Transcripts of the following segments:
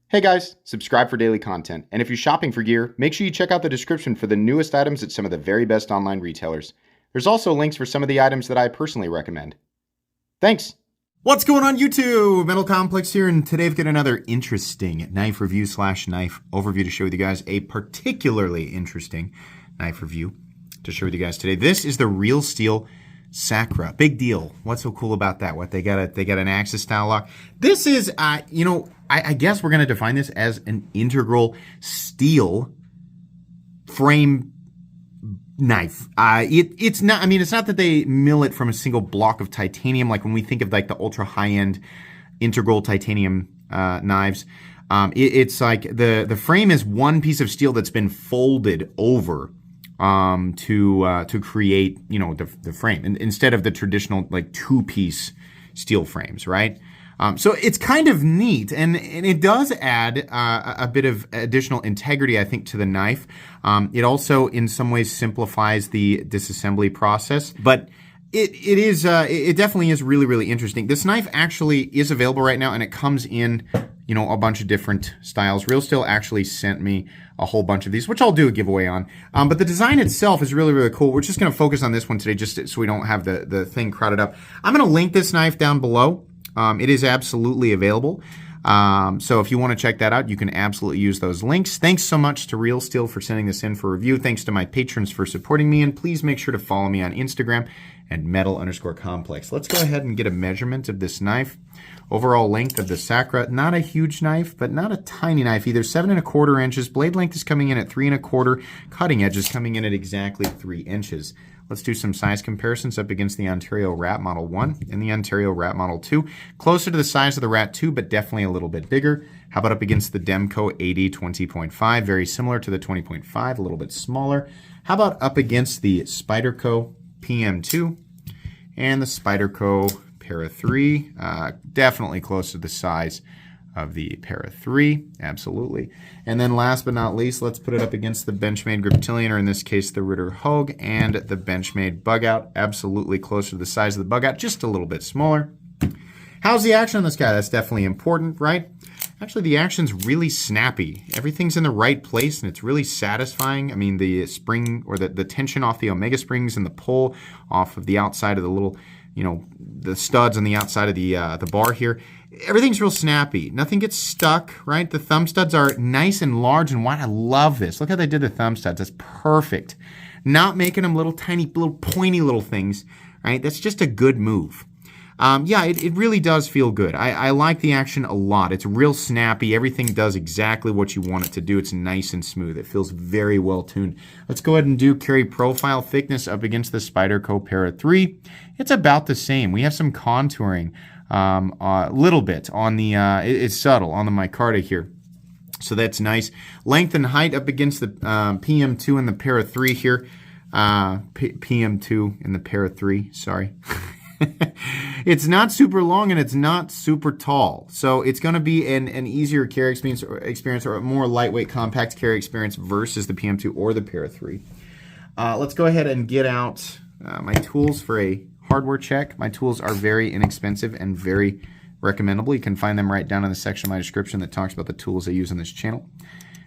Hey guys, subscribe for daily content. And if you're shopping for gear, make sure you check out the description for the newest items at some of the very best online retailers. There's also links for some of the items that I personally recommend. Thanks! What's going on YouTube? Metal Complex here, and today I've got another interesting knife review / knife overview to share with you guys. A particularly interesting knife review to share with you guys today. This is the Real Steel Sacra. Big deal. What's so cool about that? They got an Axis style lock. This is, I guess we're going to define this as an integral steel frame knife. It's not, it's not that they mill it from a single block of titanium, like when we think of like the ultra high-end integral titanium knives. It's like the frame is one piece of steel that's been folded over to create, the frame, and instead of the traditional like two-piece steel frames, right? So it's kind of neat, and it does add a bit of additional integrity, I think, to the knife. It also, in some ways, simplifies the disassembly process, but it definitely is really, really interesting. This knife actually is available right now, and it comes in, a bunch of different styles. Real Steel actually sent me a whole bunch of these, which I'll do a giveaway on. But the design itself is really, really cool. We're just going to focus on this one today, just so we don't have the thing crowded up. I'm going to link this knife down below. It is absolutely available. So if you want to check that out, you can absolutely use those links. Thanks so much to Real Steel for sending this in for review. Thanks to my patrons for supporting me. And please make sure to follow me on Instagram at metal_complex. Let's go ahead and get a measurement of this knife. Overall length of the Sacra, not a huge knife, but not a tiny knife either. 7¼ inches. Blade length is coming in at 3¼ Cutting edge is coming in at exactly 3 inches. Let's do some size comparisons up against the Ontario Rat Model 1 and the Ontario Rat Model 2. Closer to the size of the Rat 2, but definitely a little bit bigger. How about up against the Demco 80 20.5? Very similar to the 20.5, a little bit smaller. How about up against the Spyderco PM2 and the Spyderco Para 3? Definitely close to the size of the Para 3, absolutely. And then last but not least, let's put it up against the Benchmade Griptilian, or in this case, the Ritter Hogue, and the Benchmade Bugout. Absolutely closer to the size of the Bugout, just a little bit smaller. How's the action on this guy? That's definitely important, right? Actually, the action's really snappy. Everything's in the right place, and it's really satisfying. The spring, or the tension off the Omega springs and the pull off of the outside of the little, the studs on the outside of the bar here. Everything's real snappy. Nothing gets stuck, right? The thumb studs are nice and large and wide. I love this. Look how they did the thumb studs. That's perfect. Not making them little tiny, little pointy little things, right? That's just a good move. It really does feel good. I like the action a lot. It's real snappy. Everything does exactly what you want it to do. It's nice and smooth. It feels very well tuned. Let's go ahead and do carry profile thickness up against the Spyderco Para 3. It's about the same. We have some contouring a little bit on the, it's subtle on the micarta here. So that's nice. Length and height up against the PM2 and the Para 3 here. PM2 and the Para 3, sorry. It's not super long and it's not super tall. So it's going to be an easier carry experience or a more lightweight, compact carry experience versus the PM2 or the Para 3. Let's go ahead and get out my tools for a hardware check. My tools are very inexpensive and very recommendable. You can find them right down in the section of my description that talks about the tools I use on this channel.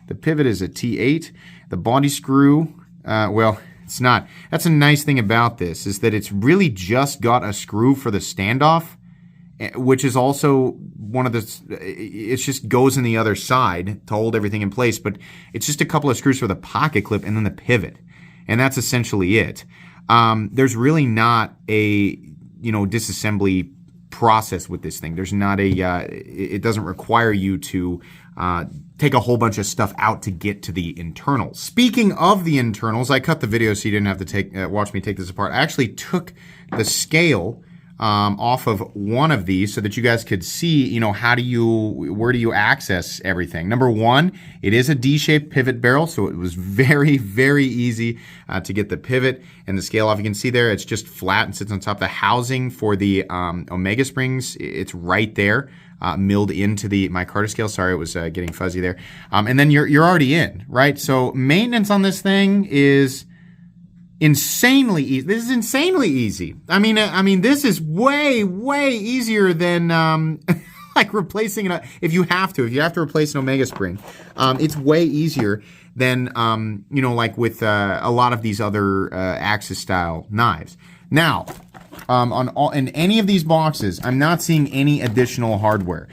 The pivot is a T8. The body screw, it's not. That's a nice thing about this, is that it's really just got a screw for the standoff, which is also one of the, it just goes in the other side to hold everything in place, but it's just a couple of screws for the pocket clip and then the pivot. And that's essentially it. There's really not a, disassembly process with this thing. There's not a, it doesn't require you to take a whole bunch of stuff out to get to the internals. Speaking of the internals, I cut the video so you didn't have to watch me take this apart. I actually took the scale off of one of these so that you guys could see, where do you access everything. Number one, it is a D-shaped pivot barrel, so it was very, very easy to get the pivot and the scale off. You can see there, it's just flat and sits on top. The housing for the Omega springs, it's right there, milled into the micarta scale. Sorry, it was getting fuzzy there. And then you're already in, right? So maintenance on this thing is insanely easy. This is insanely easy. I mean, this is way, way easier than like replacing it. If you have to replace an Omega spring, it's way easier than, like with a lot of these other Axis style knives. Now, in any of these boxes, I'm not seeing any additional hardware.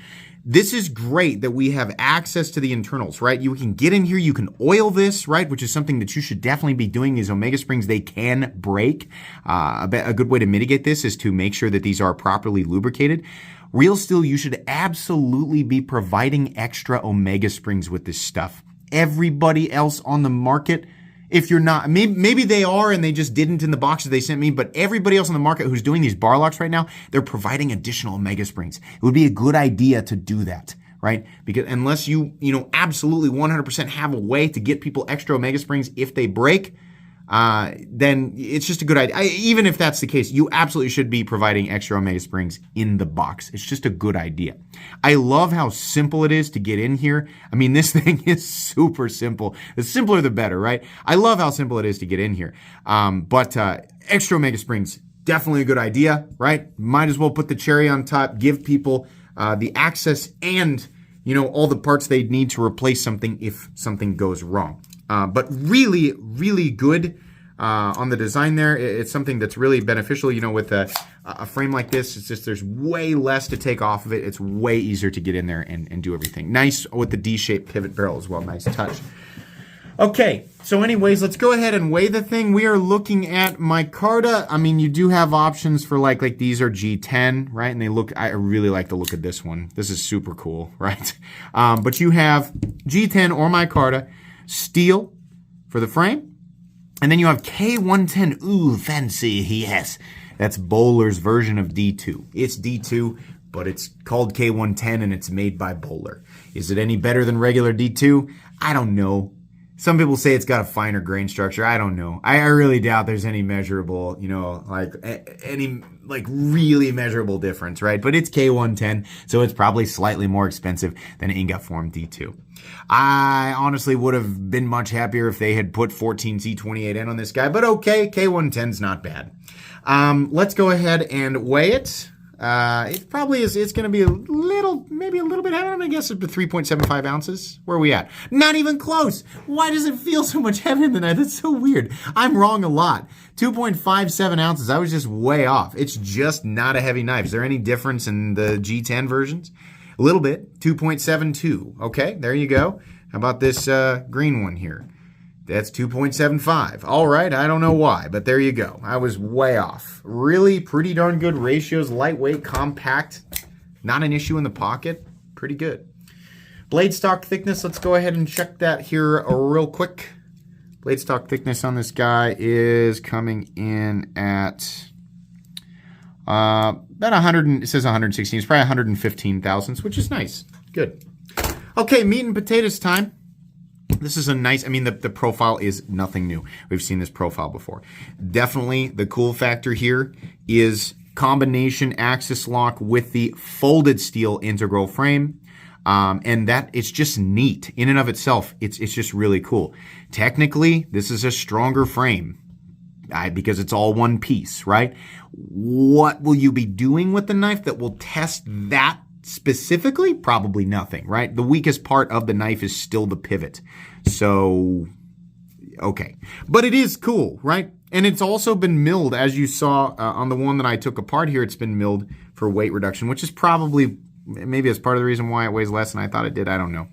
This is great that we have access to the internals, right? You can get in here, you can oil this, right? Which is something that you should definitely be doing. These Omega springs, they can break. A good way to mitigate this is to make sure that these are properly lubricated. Real Steel, you should absolutely be providing extra Omega springs with this stuff. Everybody else on the market, if you're not, maybe they are and they just didn't in the boxes they sent me, but everybody else on the market who's doing these bar locks right now, they're providing additional Omega springs. It would be a good idea to do that, right? Because unless you absolutely 100% have a way to get people extra Omega springs if they break, then it's just a good idea. Even if that's the case, you absolutely should be providing extra Omega springs in the box. It's just a good idea. I love how simple it is to get in here. I mean, this thing is super simple. The simpler, the better, right? I love how simple it is to get in here. But extra Omega springs, definitely a good idea, right? Might as well put the cherry on top, give people the access and, all the parts they need to replace something if something goes wrong. But really, really good on the design there. It's something that's really beneficial, with a frame like this. It's just there's way less to take off of it. It's way easier to get in there and do everything. Nice with the D-shaped pivot barrel as well. Nice touch. Okay, so anyways, let's go ahead and weigh the thing. We are looking at micarta. I mean, you do have options for like these are G10, right? And I really like the look of this one. This is super cool, right? But you have G10 or micarta. Steel for the frame. And then you have K110. Ooh, fancy. Yes. That's Bowler's version of D2. It's D2, but it's called K110 and it's made by Bowler. Is it any better than regular D2? I don't know. Some people say it's got a finer grain structure. I don't know. I really doubt there's any measurable, really measurable difference, right? But it's K110, so it's probably slightly more expensive than ingot form D2. I honestly would have been much happier if they had put 14C28N on this guy, but okay, K110's not bad. Let's go ahead and weigh it. It probably is, it's going to be maybe a little bit heavier. I guess it's 3.75 ounces. Where are we at? Not even close. Why does it feel so much heavier than that? That's so weird. I'm wrong a lot. 2.57 ounces. I was just way off. It's just not a heavy knife. Is there any difference in the G10 versions? A little bit. 2.72. Okay, there you go. How about this green one here? That's 2.75. All right, I don't know why, but there you go. I was way off. Really pretty darn good ratios. Lightweight, compact, not an issue in the pocket. Pretty good. Blade stock thickness, let's go ahead and check that here real quick. Blade stock thickness on this guy is coming in at about 100, it says 116. It's probably 115 thousandths, which is nice. Good. Okay, meat and potatoes time. This is a nice, the profile is nothing new. We've seen this profile before. Definitely the cool factor here is combination axis lock with the folded steel integral frame. And that it's just neat in and of itself. It's just really cool. Technically, this is a stronger frame because it's all one piece, right? What will you be doing with the knife that will test that specifically? Probably nothing, right? The weakest part of the knife is still the pivot. So, okay. But it is cool, right? And it's also been milled, as you saw on the one that I took apart here, it's been milled for weight reduction, which is probably, maybe it's part of the reason why it weighs less than I thought it did. I don't know.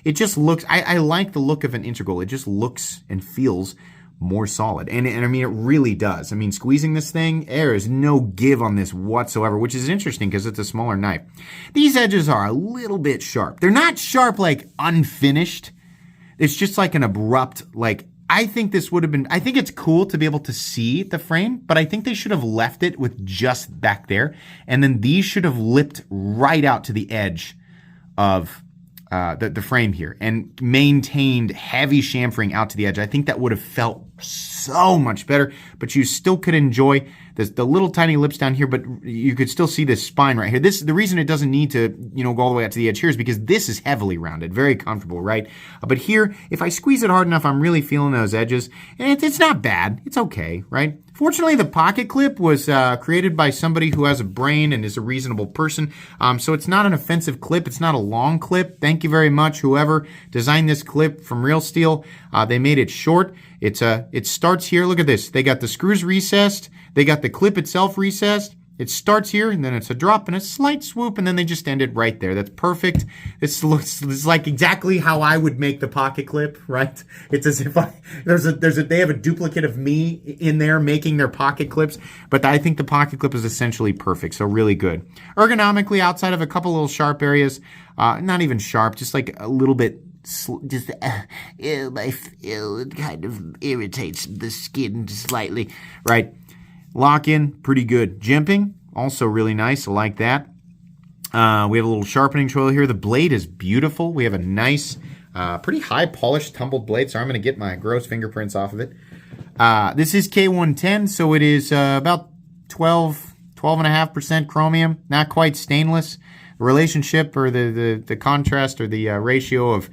It just looks, I like the look of an integral. It just looks and feels more solid. And it really does. Squeezing this thing, there is no give on this whatsoever, which is interesting because it's a smaller knife. These edges are a little bit sharp. They're not sharp like unfinished. It's just like an abrupt, I think this would have been, I think it's cool to be able to see the frame, but I think they should have left it with just back there. And then these should have lipped right out to the edge of the frame here and maintained heavy chamfering out to the edge. I think that would have felt so much better, but you still could enjoy the little tiny lips down here, but you could still see this spine right here. The reason it doesn't need to, go all the way out to the edge here is because this is heavily rounded, very comfortable, right? But here, if I squeeze it hard enough, I'm really feeling those edges, and it's not bad. It's okay, right? Fortunately, the pocket clip was created by somebody who has a brain and is a reasonable person, so it's not an offensive clip. It's not a long clip. Thank you very much, whoever designed this clip from Real Steel. They made it short. It starts here. Look at this. They got the screws recessed. They got the clip itself recessed. It starts here, and then it's a drop and a slight swoop, and then they just end it right there. That's perfect. This looks like exactly how I would make the pocket clip, right? It's as if they have a duplicate of me in there making their pocket clips, but I think the pocket clip is essentially perfect, so really good. Ergonomically, outside of a couple little sharp areas, not even sharp, just like a little bit. It kind of irritates the skin slightly, right? Lock in, pretty good. Jimping, also really nice. I like that. We have a little sharpening tool here. The blade is beautiful. We have a nice, pretty high polished tumbled blade. So I'm going to get my gross fingerprints off of it. This is K110, so it is about 12.5% chromium. Not quite stainless. The relationship or the contrast or the ratio of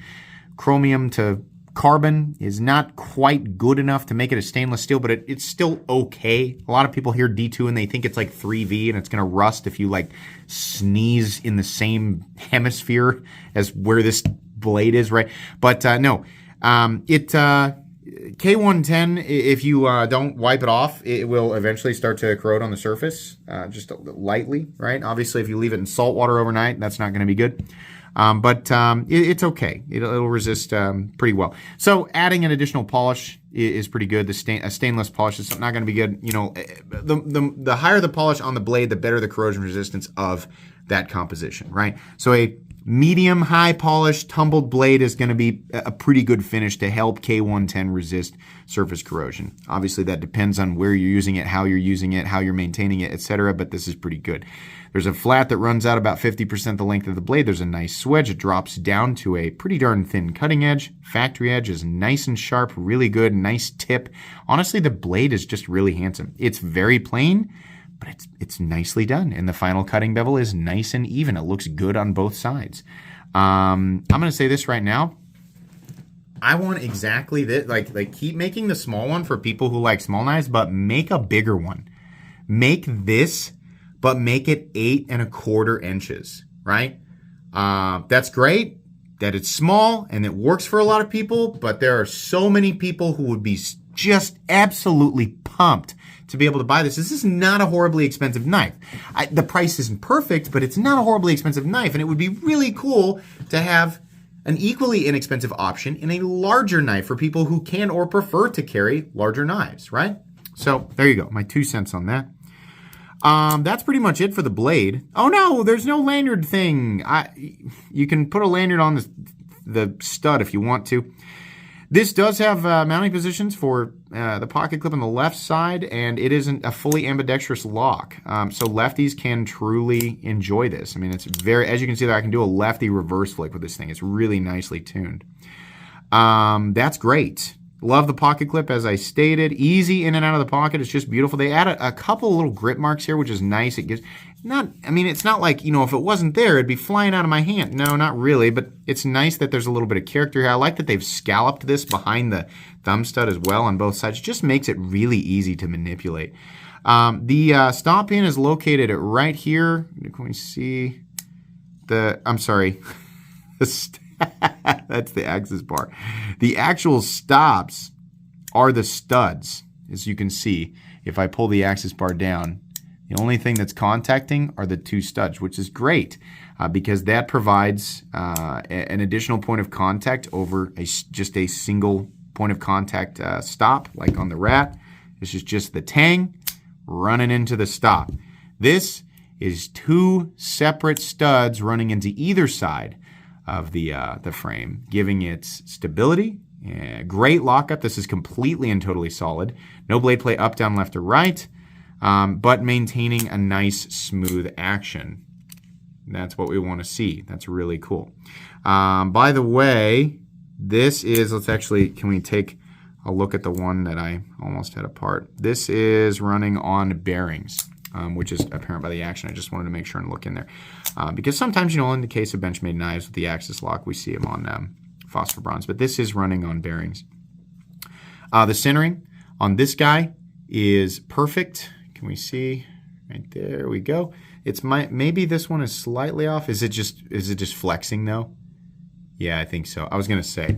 chromium to carbon is not quite good enough to make it a stainless steel, but it's still okay. A lot of people hear D2 and they think it's like 3V and it's going to rust if you like sneeze in the same hemisphere as where this blade is, right? But no, K110, if you don't wipe it off, it will eventually start to corrode on the surface, just lightly, right? Obviously, if you leave it in salt water overnight, that's not going to be good. But it's okay. It'll resist pretty well. So adding an additional polish is pretty good. A stainless polish is not going to be good. The higher the polish on the blade, the better the corrosion resistance of that composition, right? So a medium high polish tumbled blade is going to be a pretty good finish to help K110 resist surface corrosion. Obviously, that depends on where you're using it, how you're maintaining it, etc. But this is pretty good. There's a flat that runs out about 50% the length of the blade. There's a nice swedge. It drops down to a pretty darn thin cutting edge. Factory edge is nice and sharp, really good, nice tip. Honestly, the blade is just really handsome. It's very plain, but it's nicely done. And the final cutting bevel is nice and even. It looks good on both sides. I'm going to say this right now. I want exactly this. Like keep making the small one for people who like small knives, but make a bigger one. Make this, but make it 8¼ inches, right? That's great that it's small and it works for a lot of people, but there are so many people who would be just absolutely pumped to be able to buy this. This is not a horribly expensive knife. The price isn't perfect, but it's not a horribly expensive knife, and it would be really cool to have an equally inexpensive option in a larger knife for people who can or prefer to carry larger knives, right? So there you go, my 2 cents on that. That's pretty much it for the blade. Oh no, there's no lanyard thing. You can put a lanyard on the stud if you want to. This does have mounting positions for the pocket clip on the left side, and it isn't a fully ambidextrous lock. So lefties can truly enjoy this. I mean, it's very, as you can see there, I can do a lefty reverse flick with this thing. It's really nicely tuned. That's great. Love the pocket clip, as I stated. Easy in and out of the pocket. It's just beautiful. They add a couple little grip marks here, which is nice. It gives it's not like, if it wasn't there, it'd be flying out of my hand. No, not really, but it's nice that there's a little bit of character here. I like that they've scalloped this behind the thumb stud as well on both sides. It just makes it really easy to manipulate. The stop pin is located right here. Can we see I'm sorry. That's the axis bar. The actual stops are the studs, as you can see. If I pull the axis bar down, the only thing that's contacting are the 2 studs, which is great because that provides an additional point of contact over just a single point of contact stop, like on the Rat. This is just the tang running into the stop. This is 2 separate studs running into either side of the frame, giving it stability. Great lockup. This is completely and totally solid. No blade play up, down, left, or right, but maintaining a nice smooth action. That's what we want to see. That's really cool. By the way, this is, can we take I'll look at the one that I almost had apart. This is running on bearings, which is apparent by the action. I just wanted to make sure and look in there. Because sometimes, you know, in the case of Benchmade knives with the axis lock, we see them on phosphor bronze. But this is running on bearings. The centering on this guy is perfect. Can we see? Right there we go. It's maybe this one is slightly off. Is it just flexing though? Yeah, I think so. I was gonna say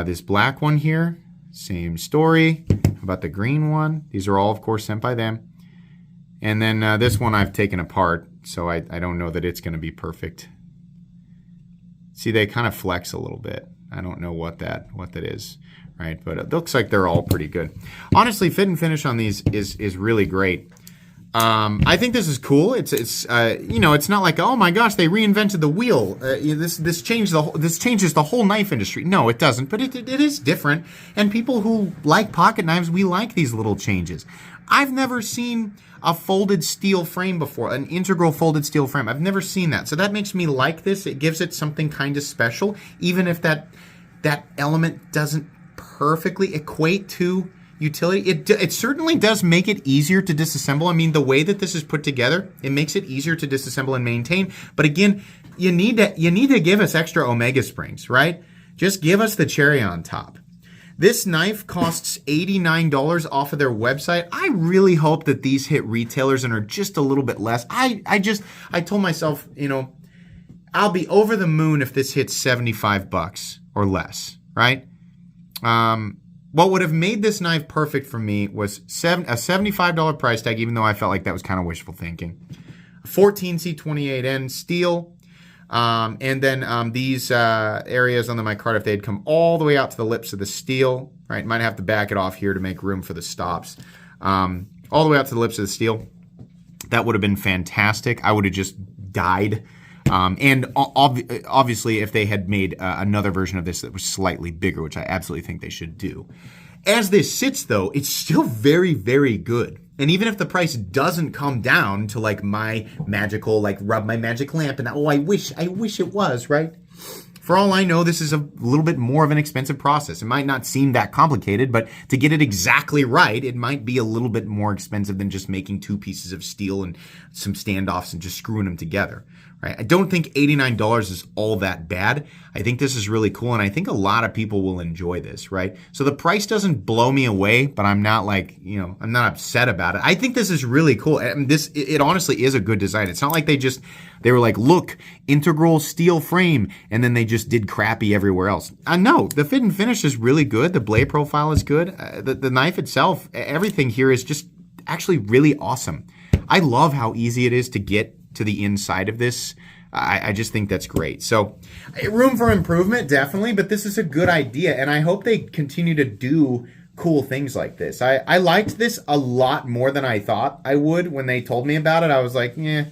this black one here, same story. How about the green one? These are all, of course, sent by them. And then this one I've taken apart, so I don't know that it's gonna be perfect. See, they kind of flex a little bit. I don't know what that is, right? But it looks like they're all pretty good. Honestly, fit and finish on these is really great. I think this is cool. It's you know, it's not like, oh my gosh, they reinvented the wheel. This changes the whole knife industry. No, it doesn't. But it is different. And people who like pocket knives, we like these little changes. I've never seen a folded steel frame before, an integral folded steel frame. I've never seen that. So that makes me like this. It gives it something kind of special, even if that element doesn't perfectly equate to utility. It certainly does make it easier to disassemble. I mean, the way that this is put together, it makes it easier to disassemble and maintain. But again, you need to give us extra omega springs, right? Just give us the cherry on top. This knife costs $89 off of their website. I really hope that these hit retailers and are just a little bit less. I told myself, you know, I'll be over the moon if this hits $75 or less, right? What would have made this knife perfect for me was a $75 price tag, even though I felt like that was kind of wishful thinking. 14C28N steel. And then these areas on the micarta, if they had come all the way out to the lips of the steel, right? Might have to back it off here to make room for the stops. All the way out to the lips of the steel. That would have been fantastic. I would have just died. And obviously, if they had made another version of this that was slightly bigger, which I absolutely think they should do. As this sits, though, it's still very, very good. And even if the price doesn't come down to like my magical, like rub my magic lamp, and oh, I wish it was, right? For all I know, this is a little bit more of an expensive process. It might not seem that complicated, but to get it exactly right, it might be a little bit more expensive than just making two pieces of steel and some standoffs and just screwing them together, right? I don't think $89 is all that bad. I think this is really cool, and I think a lot of people will enjoy this, right? So the price doesn't blow me away, but I'm not like, you know, I'm not upset about it. I think this is really cool. And it honestly is a good design. It's not like they were like, look, integral steel frame, and then they just did crappy everywhere else. No, the fit and finish is really good. The blade profile is good. The knife itself, everything here is just actually really awesome. I love how easy it is to get to the inside of this. I just think that's great. So room for improvement, definitely, but this is a good idea, and I hope they continue to do cool things like this. I liked this a lot more than I thought I would when they told me about it. I was like, yeah,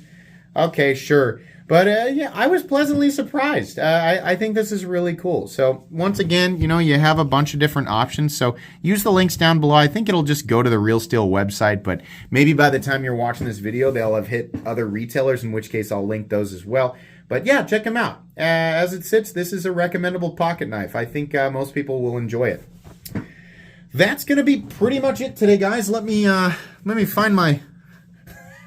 okay, sure. But yeah, I was pleasantly surprised. I think this is really cool. So once again, you know, you have a bunch of different options. So use the links down below. I think it'll just go to the Real Steel website, but maybe by the time you're watching this video, they'll have hit other retailers, in which case I'll link those as well. But yeah, check them out. As it sits, this is a recommendable pocket knife. I think most people will enjoy it. That's going to be pretty much it today, guys. Let me find my...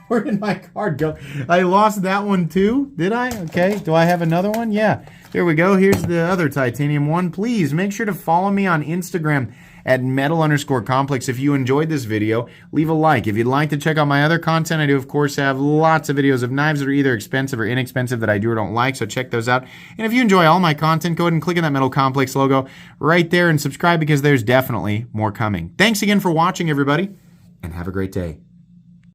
Where did my card go? I lost that one too. Did I? Okay. Do I have another one? Yeah. There we go. Here's the other titanium one. Please make sure to follow me on Instagram at metal_complex. If you enjoyed this video, leave a like. If you'd like to check out my other content, I do, of course, have lots of videos of knives that are either expensive or inexpensive that I do or don't like, so check those out. And if you enjoy all my content, go ahead and click on that Metal Complex logo right there and subscribe, because there's definitely more coming. Thanks again for watching, everybody, and have a great day.